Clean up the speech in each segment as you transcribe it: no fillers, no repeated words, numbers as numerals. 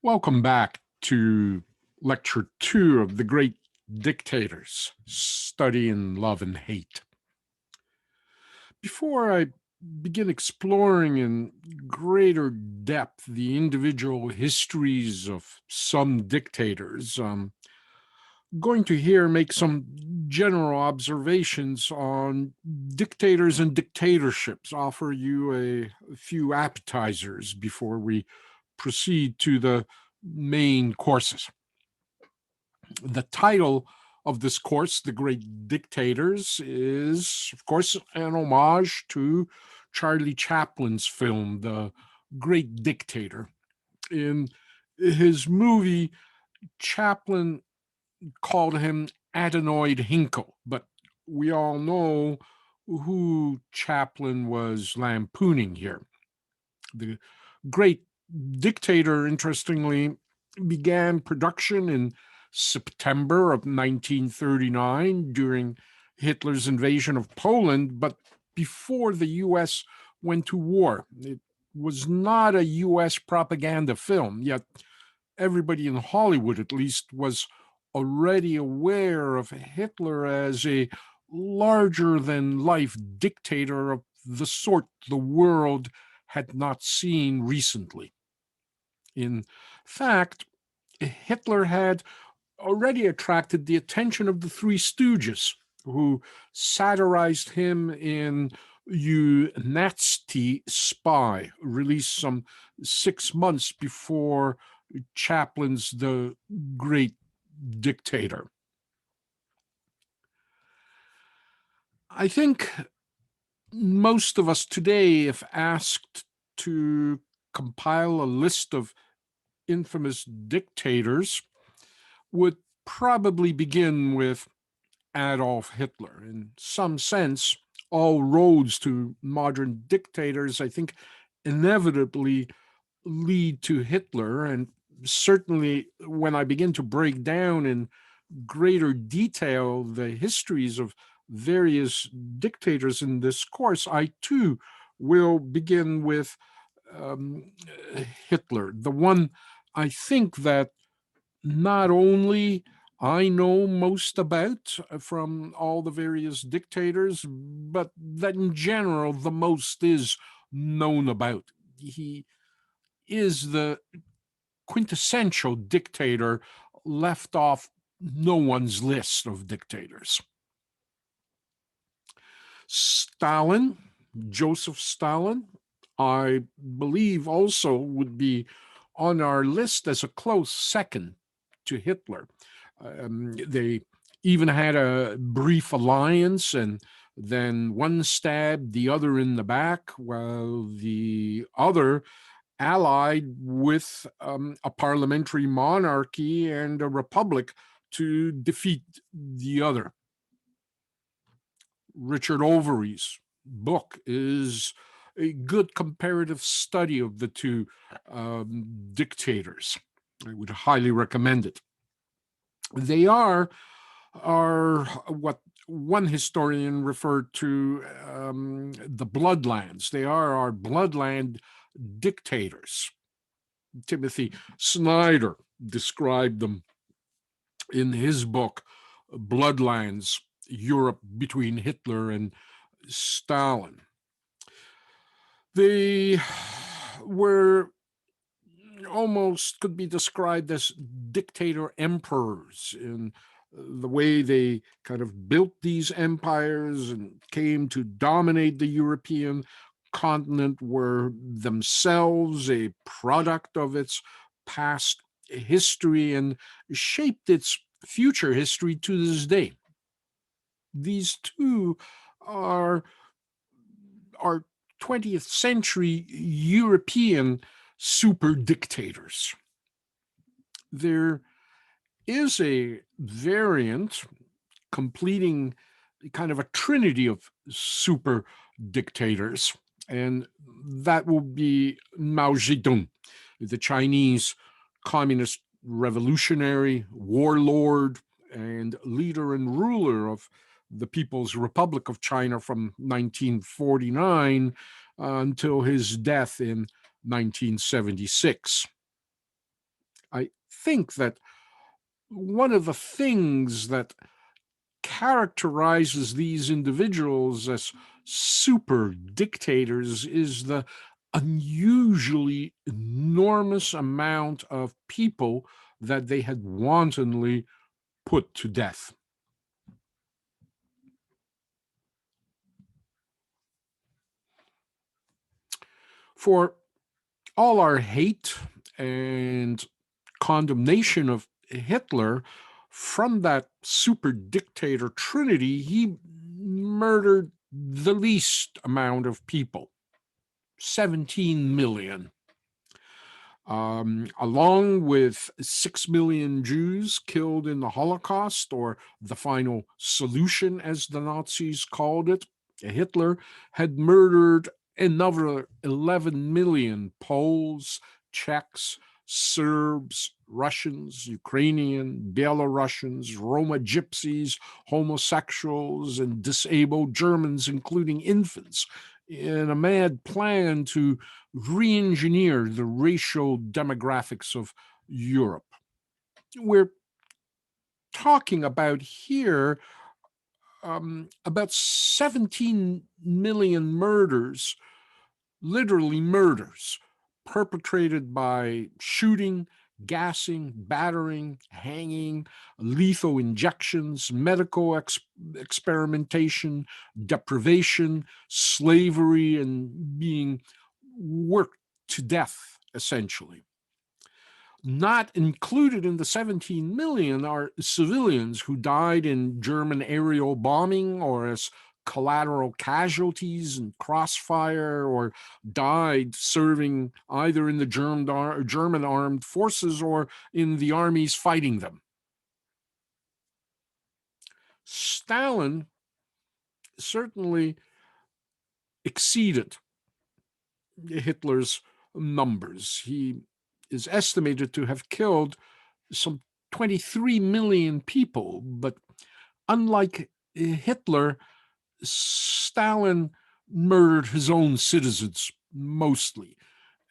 Welcome back to Lecture 2 of The Great Dictators, Study in Love and Hate. Before I begin exploring in greater depth the individual histories of some dictators, I'm going to here make some general observations on dictators and dictatorships, offer you a few appetizers before we proceed to the main courses. The title of this course, The Great Dictators, is, of course, an homage to Charlie Chaplin's film, The Great Dictator. In his movie, Chaplin called him Adenoid Hinkle, but we all know who Chaplin was lampooning here. The Great Dictator, interestingly, began production in September of 1939 during Hitler's invasion of Poland, but before the U.S. went to war. It was not a U.S. propaganda film, yet everybody in Hollywood, at least, was already aware of Hitler as a larger-than-life dictator of the sort the world had not seen recently. In fact, Hitler had already attracted the attention of the Three Stooges, who satirized him in You Nasty Spy, released some 6 months before Chaplin's The Great Dictator. I think most of us today, if asked to compile a list of infamous dictators, would probably begin with Adolf Hitler. In some sense, all roads to modern dictators, I think, inevitably lead to Hitler. And certainly when I begin to break down in greater detail the histories of various dictators in this course, I too will begin with Hitler, the one I think that not only I know most about from all the various dictators, but that in general the most is known about. He is the quintessential dictator left off no one's list of dictators. Stalin, Joseph Stalin, I believe also would be on our list as a close second to Hitler. They even had a brief alliance, and then one stabbed the other in the back, while the other allied with a parliamentary monarchy and a republic to defeat the other. Richard Overy's book is a good comparative study of the two dictators. I would highly recommend it. They are what one historian referred to the bloodlands. They are our bloodland dictators. Timothy Snyder described them in his book, Bloodlands, Europe Between Hitler and Stalin. They were almost could be described as dictator emperors in the way they kind of built these empires and came to dominate the European continent, were themselves a product of its past history and shaped its future history to this day. These two are 20th century European super dictators. There is a variant completing kind of a trinity of super dictators, and that will be Mao Zedong, the Chinese communist revolutionary, warlord, and leader and ruler of the People's Republic of China from 1949 until his death in 1976. I think that one of the things that characterizes these individuals as super dictators is the unusually enormous amount of people that they had wantonly put to death. For all our hate and condemnation of Hitler, from that super dictator trinity, he murdered the least amount of people, 17 million. Along with 6 million Jews killed in the Holocaust, or the final solution, as the Nazis called it, Hitler had murdered another 11 million Poles, Czechs, Serbs, Russians, Ukrainian, Belarusians, Roma gypsies, homosexuals, and disabled Germans, including infants, in a mad plan to re-engineer the racial demographics of Europe. We're talking about here about 17 million murders, literally murders, perpetrated by shooting, gassing, battering, hanging, lethal injections, medical experimentation, deprivation, slavery, and being worked to death, essentially. Not included in the 17 million are civilians who died in German aerial bombing or as collateral casualties in crossfire, or died serving either in the German armed forces or in the armies fighting them. Stalin certainly exceeded Hitler's numbers. He is estimated to have killed some 23 million people, but unlike Hitler, Stalin murdered his own citizens mostly,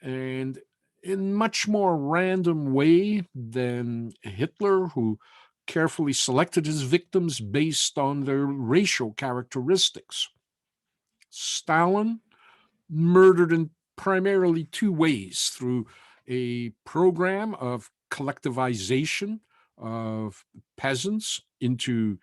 and in much more random way than Hitler, who carefully selected his victims based on their racial characteristics. Stalin murdered in primarily two ways: through a program of collectivization of peasants into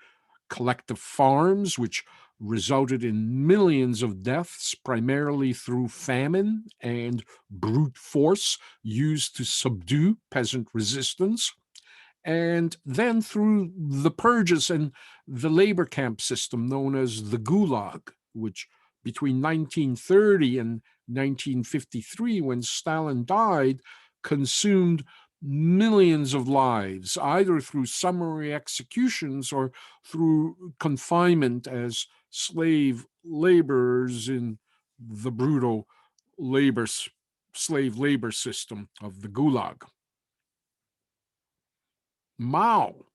collective farms, which resulted in millions of deaths, primarily through famine and brute force used to subdue peasant resistance, and then through the purges and the labor camp system known as the Gulag, which between 1930 and 1953, when Stalin died, consumed millions of lives, either through summary executions or through confinement as slave laborers in the brutal slave labor system of the Gulag. Mao,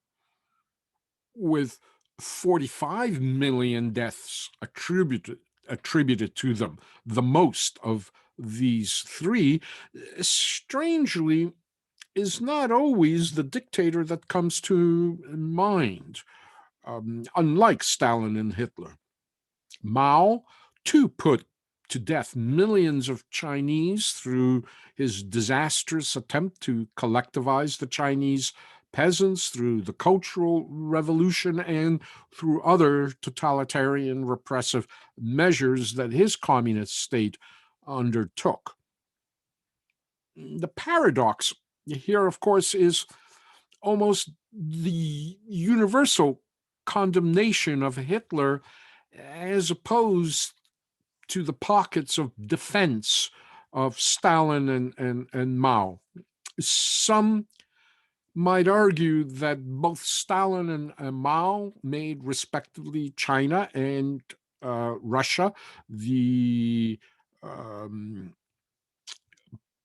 with 45 million deaths attributed to them, the most of these three, strangely is not always the dictator that comes to mind. Unlike Stalin and Hitler, Mao too put to death millions of Chinese through his disastrous attempt to collectivize the Chinese peasants, through the Cultural Revolution, and through other totalitarian repressive measures that his communist state undertook. The paradox here, of course, is almost the universal condemnation of Hitler, as opposed to the pockets of defense of Stalin and Mao. Some might argue that both Stalin and Mao made, respectively, China and Russia the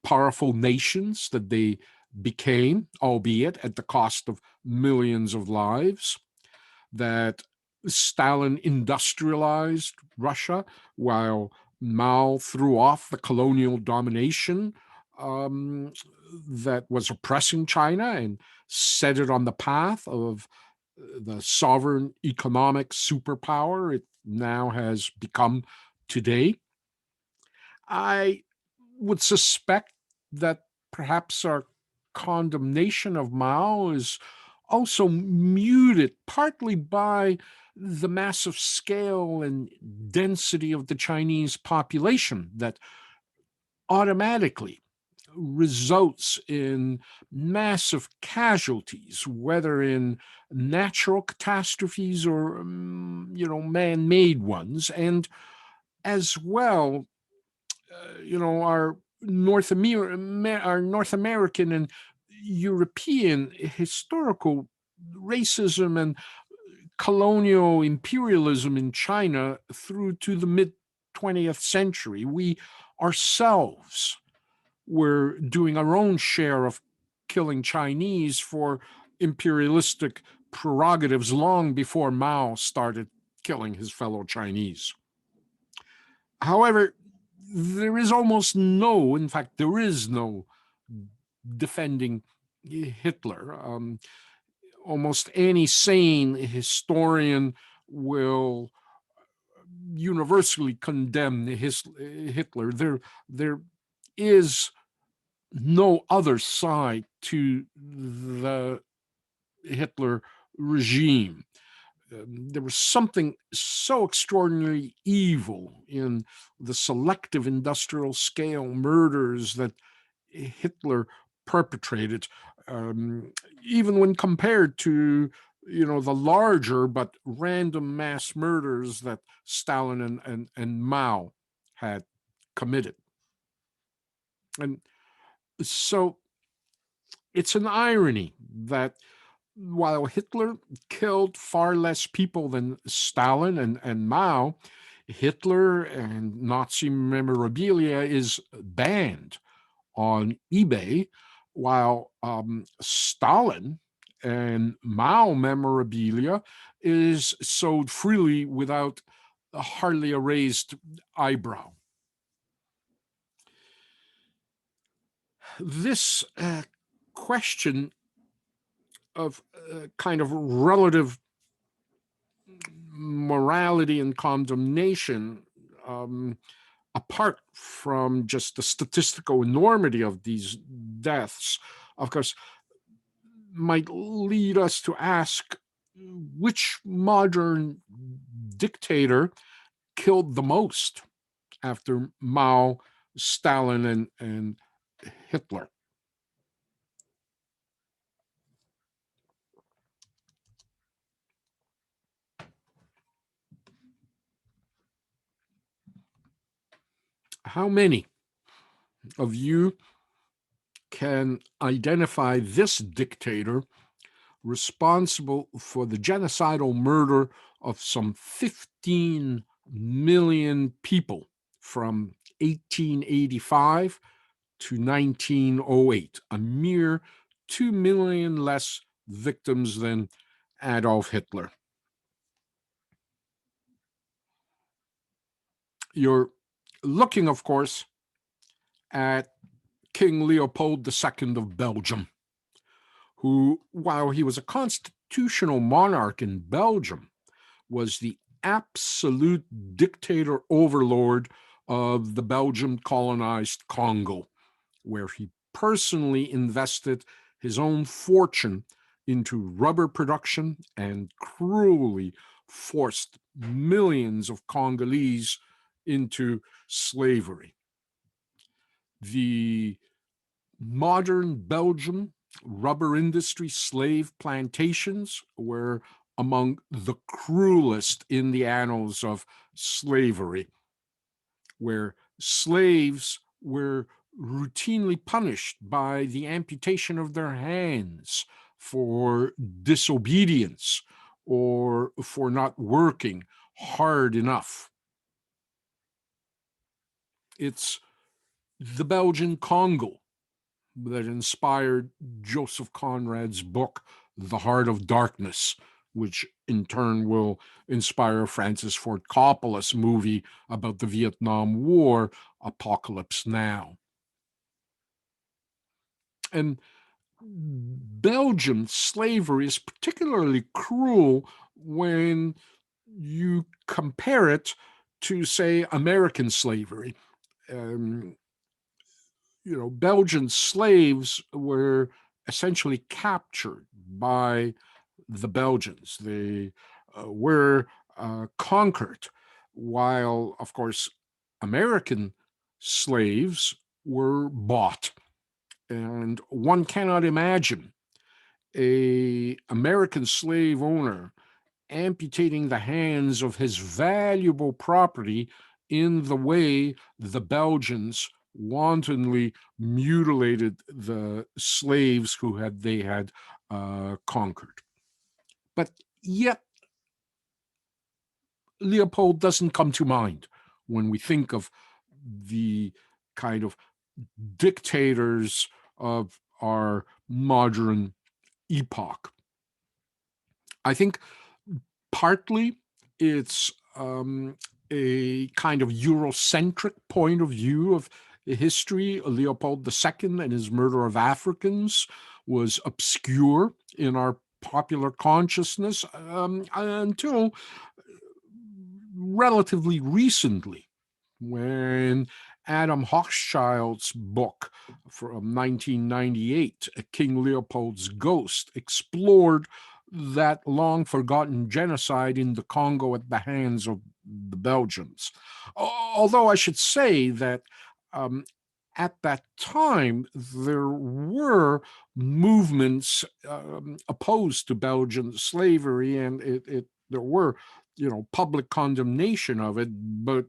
powerful nations that they became, albeit at the cost of millions of lives, that Stalin industrialized Russia while Mao threw off the colonial domination um, that was oppressing China and set it on the path of the sovereign economic superpower it now has become today. I would suspect that perhaps our condemnation of Mao is also muted partly by the massive scale and density of the Chinese population that automatically results in massive casualties, whether in natural catastrophes or man-made ones, and as well, our North American and European historical racism and colonial imperialism in China through to the mid 20th century. We ourselves were doing our own share of killing Chinese for imperialistic prerogatives long before Mao started killing his fellow Chinese. However, there is almost no, in fact, there is no defending Hitler. Almost any sane historian will universally condemn Hitler. There is no other side to the Hitler regime. There was something so extraordinarily evil in the selective industrial scale murders that Hitler perpetrated, even when compared to the larger but random mass murders that Stalin and Mao had committed. And so it's an irony that while Hitler killed far less people than Stalin and Mao, Hitler and Nazi memorabilia is banned on eBay, while Stalin and Mao memorabilia is sold freely without hardly a raised eyebrow. This question of kind of relative morality and condemnation, apart from just the statistical enormity of these deaths, of course, might lead us to ask which modern dictator killed the most after Mao, Stalin, and Hitler. How many of you can identify this dictator responsible for the genocidal murder of some 15 million people from 1885 to 1908, a mere 2 million less victims than Adolf Hitler? You're looking, of course, at King Leopold II of Belgium, who, while he was a constitutional monarch in Belgium, was the absolute dictator overlord of the Belgian colonized Congo, where he personally invested his own fortune into rubber production and cruelly forced millions of Congolese into slavery. The modern Belgium rubber industry slave plantations were among the cruelest in the annals of slavery, where slaves were routinely punished by the amputation of their hands for disobedience or for not working hard enough. It's the Belgian Congo that inspired Joseph Conrad's book, The Heart of Darkness, which in turn will inspire Francis Ford Coppola's movie about the Vietnam War, Apocalypse Now. And Belgian slavery is particularly cruel when you compare it to, say, American slavery. Um, Belgian slaves were essentially captured by the Belgians. They were conquered, while, of course, American slaves were bought. And one cannot imagine a American slave owner amputating the hands of his valuable property in the way the Belgians wantonly mutilated the slaves who they had conquered. But yet, Leopold doesn't come to mind when we think of the kind of dictators of our modern epoch. I think partly it's a kind of Eurocentric point of view of history. Leopold II and his murder of Africans was obscure in our popular consciousness until relatively recently, when Adam Hochschild's book from 1998, King Leopold's Ghost, explored that long forgotten genocide in the Congo at the hands of the Belgians. Although I should say that at that time, there were movements opposed to Belgian slavery, and there were, public condemnation of it. But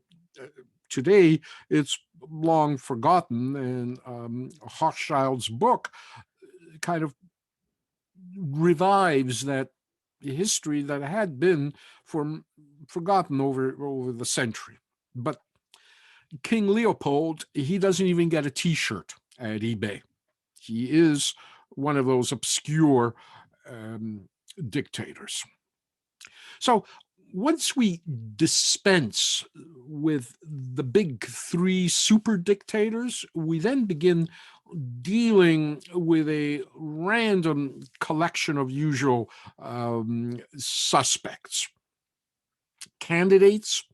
today, it's long forgotten, and Hochschild's book kind of revives that history that had been forgotten over the century. But King Leopold, he doesn't even get a T-shirt at eBay. He is one of those obscure dictators. So once we dispense with the big three super dictators, we then begin dealing with a random collection of usual suspects. Candidates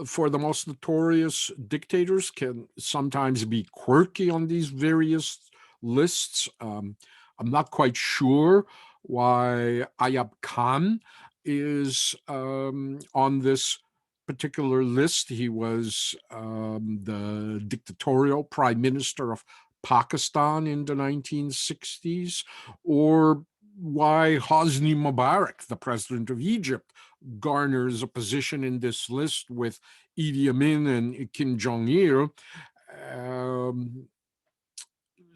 for the most notorious dictators can sometimes be quirky on these various lists. I'm not quite sure why Ayub Khan is on this particular list. He was the dictatorial prime minister of Pakistan in the 1960s, or why Hosni Mubarak, the president of Egypt, garners a position in this list with Idi Amin and Kim Jong-il.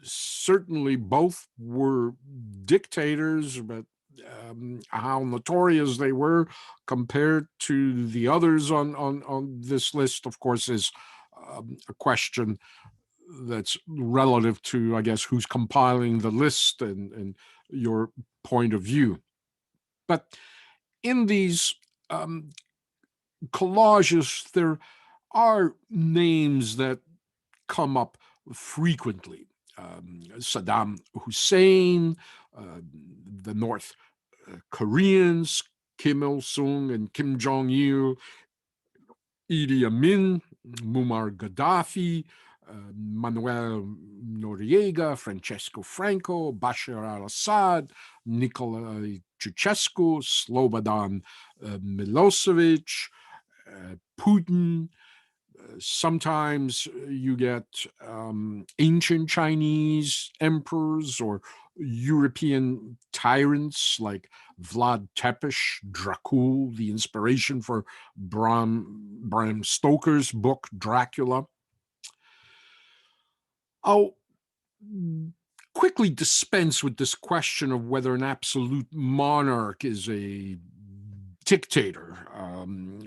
Certainly both were dictators, but how notorious they were compared to the others on this list, of course, is a question that's relative to, I guess, who's compiling the list and your point of view. But in these collages, there are names that come up frequently. Saddam Hussein, the North Koreans, Kim Il-sung and Kim Jong-il, Idi Amin, Muammar Gaddafi, Manuel Noriega, Francesco Franco, Bashar al-Assad, Nicolae Ceausescu, Slobodan Milosevic, Putin. Sometimes you get ancient Chinese emperors or European tyrants like Vlad Tepes, Dracul, the inspiration for Bram Stoker's book Dracula. I'll quickly dispense with this question of whether an absolute monarch is a dictator,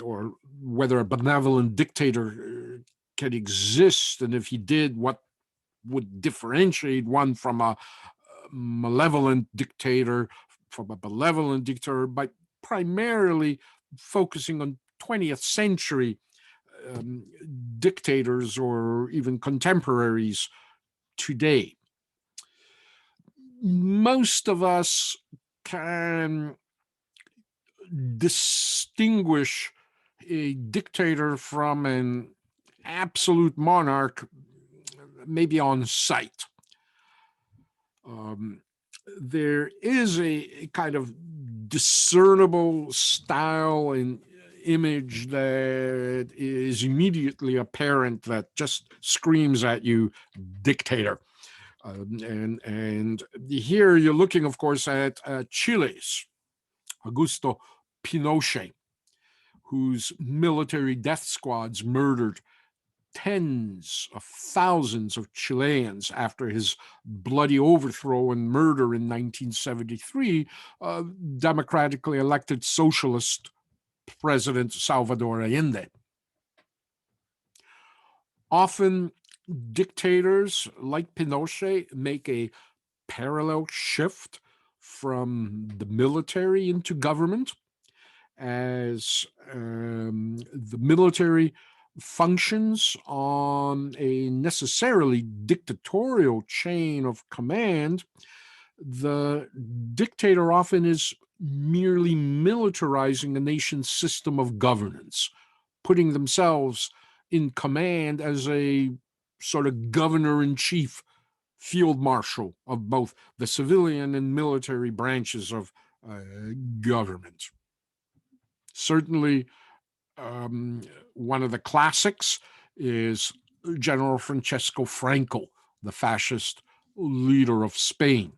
or whether a benevolent dictator can exist, and if he did, what would differentiate one from a malevolent dictator from a benevolent dictator, by primarily focusing on 20th century dictators or even contemporaries today. most of us can distinguish a dictator from an absolute monarch maybe on sight. Um, there is a kind of discernible style and image that is immediately apparent that just screams at you dictator. And here you're looking, of course, at Chile's Augusto Pinochet, whose military death squads murdered tens of thousands of Chileans after his bloody overthrow and murder in 1973, democratically elected socialist President Salvador Allende. Often, dictators like Pinochet make a parallel shift from the military into government, as the military functions on a necessarily dictatorial chain of command. The dictator often is merely militarizing a nation's system of governance, putting themselves in command as a sort of governor in chief, field marshal of both the civilian and military branches of government. Certainly, one of the classics is General Francisco Franco, the fascist leader of Spain.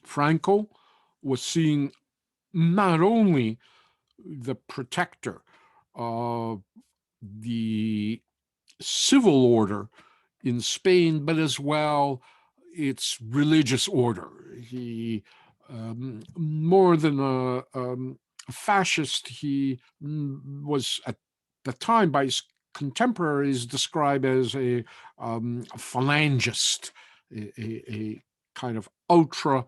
Franco was seen not only the protector of the civil order in Spain, but as well its religious order. He, more than a fascist, he was at the time by his contemporaries described as a phalangist, a kind of ultra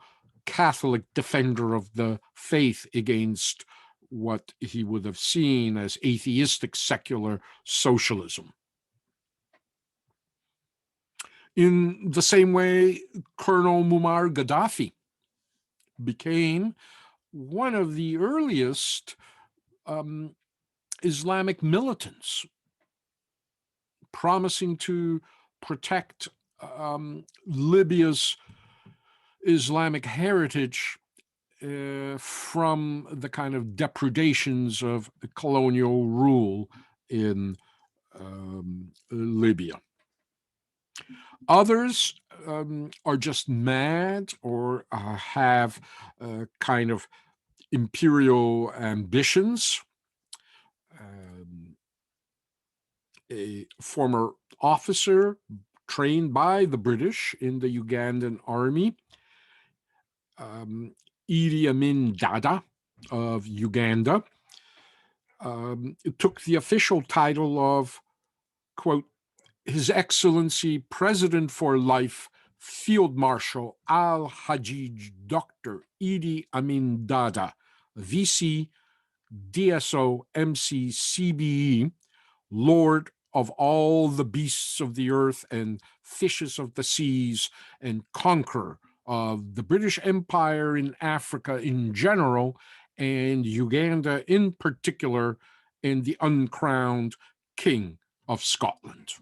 Catholic defender of the faith against what he would have seen as atheistic secular socialism. In the same way, Colonel Muammar Gaddafi became one of the earliest Islamic militants, promising to protect Libya's Islamic heritage from the kind of depredations of colonial rule in Libya. Others are just mad or have kind of imperial ambitions. A former officer trained by the British in the Ugandan army, Idi Amin Dada of Uganda, took the official title of, quote, His Excellency President for Life, Field Marshal Al-Hajj Dr. Idi Amin Dada, VC, DSO, MC, CBE, Lord of all the beasts of the earth and fishes of the seas, and conqueror of the British Empire in Africa in general, and Uganda in particular, and the uncrowned King of Scotland.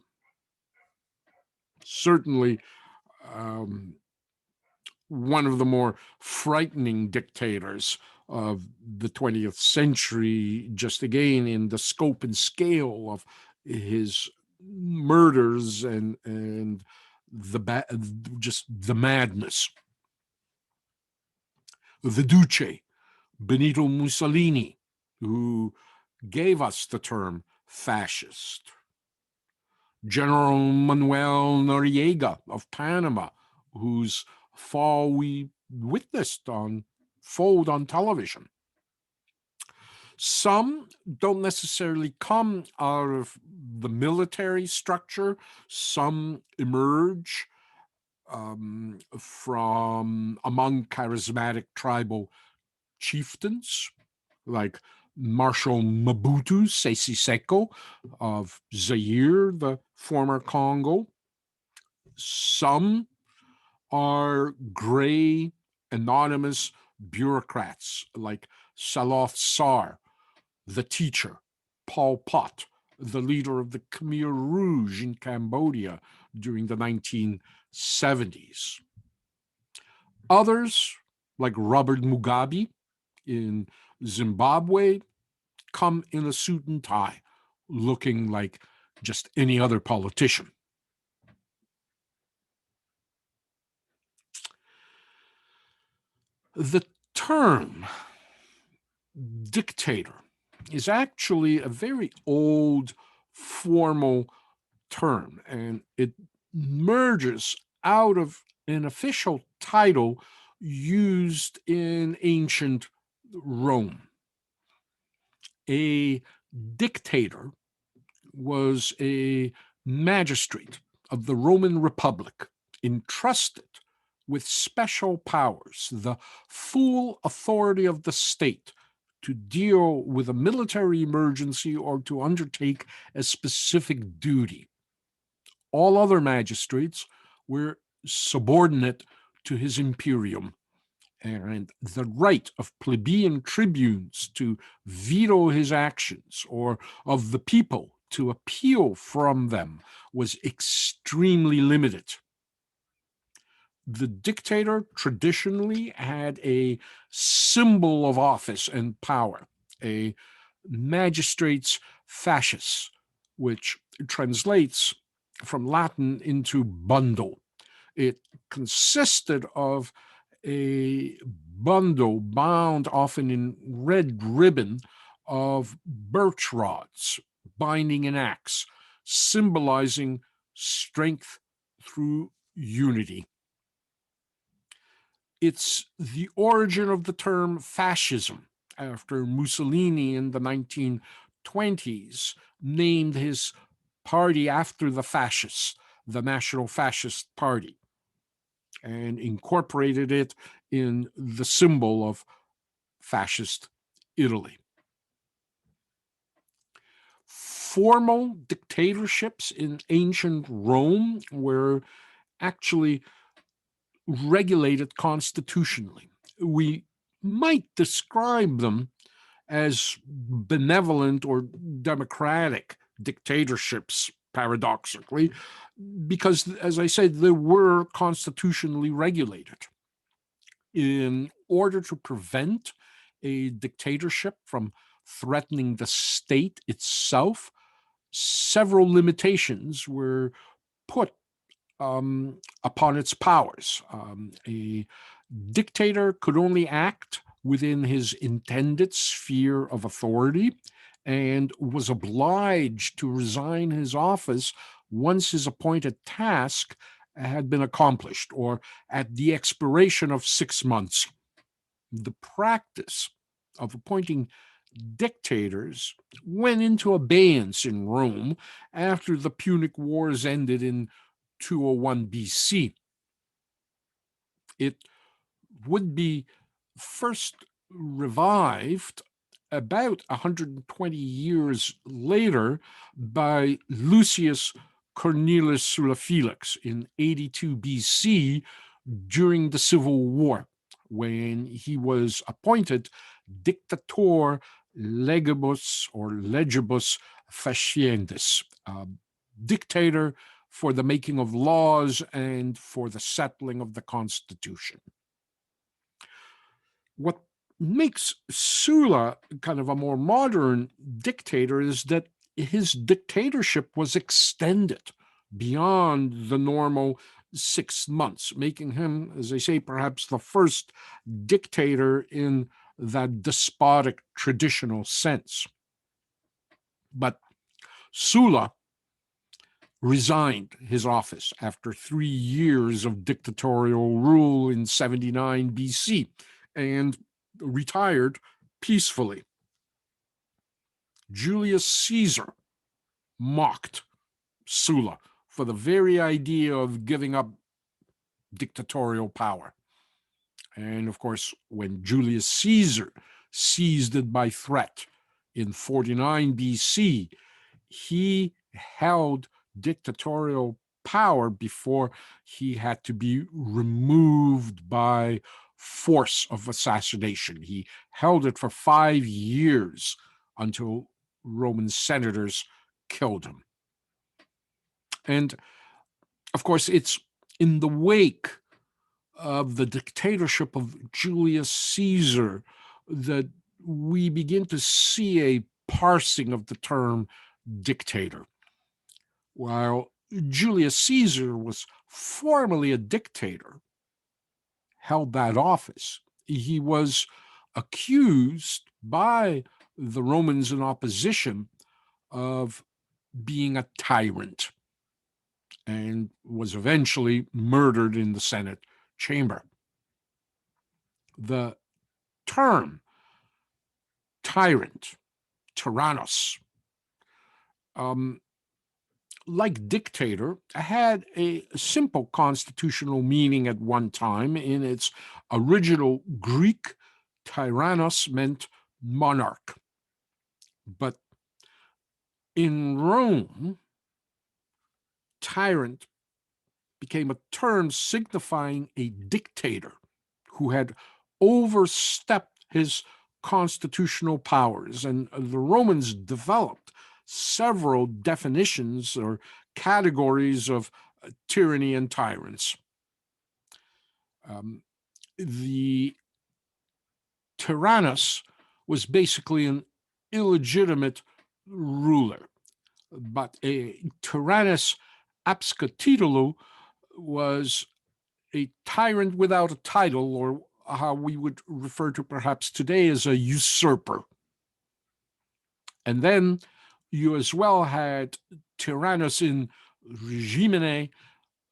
Certainly, one of the more frightening dictators of the 20th century, just again in the scope and scale of his murders and just the madness. The Duce, Benito Mussolini, who gave us the term fascist. General Manuel Noriega of Panama, whose fall we witnessed unfold on television. Some don't necessarily come out of the military structure. Some emerge from among charismatic tribal chieftains, like Marshal Mobutu Sese Seko of Zaire, the former Congo. Some are gray, anonymous bureaucrats like Saloth Sar, the teacher, Pol Pot, the leader of the Khmer Rouge in Cambodia during the 1970s. Others, like Robert Mugabe in Zimbabwe, come in a suit and tie, looking like just any other politician. The term dictator is actually a very old formal term, and it merges out of an official title used in ancient Rome. A dictator was a magistrate of the Roman Republic entrusted with special powers, the full authority of the state to deal with a military emergency or to undertake a specific duty. All other magistrates were subordinate to his imperium, and the right of plebeian tribunes to veto his actions or of the people to appeal from them was extremely limited. The dictator traditionally had a symbol of office and power, a magistrate's fasces, which translates from Latin into bundle. It consisted of a bundle bound often in red ribbon of birch rods binding an axe, symbolizing strength through unity. It's the origin of the term fascism, after Mussolini in the 1920s named his party after the fascists, the National Fascist Party, and incorporated it in the symbol of fascist Italy. Formal dictatorships in ancient Rome were actually regulated constitutionally. We might describe them as benevolent or democratic dictatorships, paradoxically, because, as I said, they were constitutionally regulated. In order to prevent a dictatorship from threatening the state itself, several limitations were put upon its powers. A dictator could only act within his intended sphere of authority and was obliged to resign his office once his appointed task had been accomplished or at the expiration of 6 months. The practice of appointing dictators went into abeyance in Rome after the Punic Wars ended in 201 BC. It would be first revived about 120 years later by Lucius Cornelius Sulla Felix in 82 BC during the Civil War, when he was appointed dictator legibus or legibus faciendis, dictator for the making of laws and for the settling of the Constitution. What makes Sulla kind of a more modern dictator is that his dictatorship was extended beyond the normal 6 months, making him, as I say, perhaps the first dictator in that despotic traditional sense. But Sulla resigned his office after 3 years of dictatorial rule in 79 BC and retired peacefully. Julius Caesar mocked Sulla for the very idea of giving up dictatorial power. And of course, when Julius Caesar seized it by threat, in 49 BC, he held dictatorial power before he had to be removed by force of assassination. He held it for 5 years until Roman senators killed him. And of course, it's in the wake of the dictatorship of Julius Caesar that we begin to see a parsing of the term dictator. While Julius Caesar was formally a dictator, held that office, he was accused by the Romans in opposition of being a tyrant and was eventually murdered in the Senate chamber. The term tyrant, tyrannos, like dictator, had a simple constitutional meaning at one time. In its original Greek, tyrannos meant monarch. But in Rome, tyrant became a term signifying a dictator who had overstepped his constitutional powers. And the Romans developed several definitions or categories of tyranny and tyrants. The tyrannus was basically an illegitimate ruler, but a tyrannus abscotitulu was a tyrant without a title, or how we would refer to perhaps today as a usurper. And then you as well had tyrannus in regimine,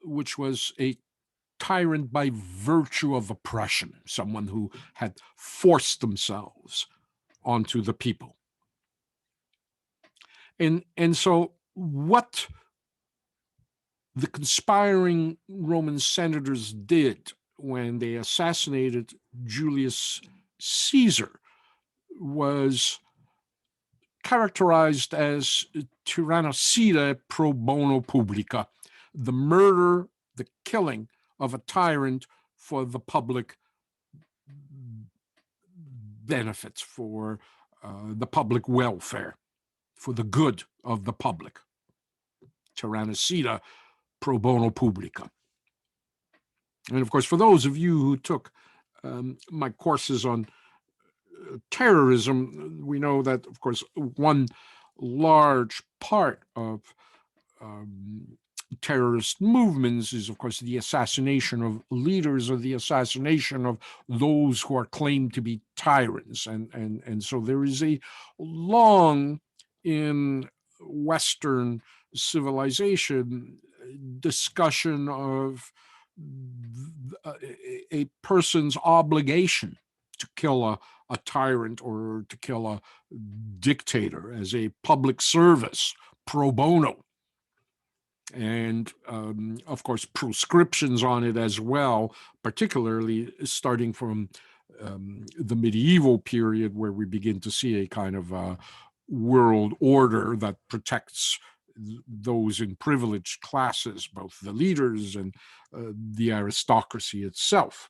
which was a tyrant by virtue of oppression, someone who had forced themselves onto the people. And so what the conspiring Roman senators did when they assassinated Julius Caesar was characterized as tyrannocida pro bono publica, the murder, the killing of a tyrant for the public benefits, for the public welfare, for the good of the public. Tyrannocida pro bono publica. And of course, for those of you who took my courses on terrorism, we know that, of course, one large part of terrorist movements is, of course, the assassination of leaders or the assassination of those who are claimed to be tyrants. And so there is a long, in Western civilization, discussion of a person's obligation to kill a tyrant or to kill a dictator as a public service, pro bono. And of course, proscriptions on it as well, particularly starting from the medieval period, where we begin to see a kind of world order that protects those in privileged classes, both the leaders and the aristocracy itself.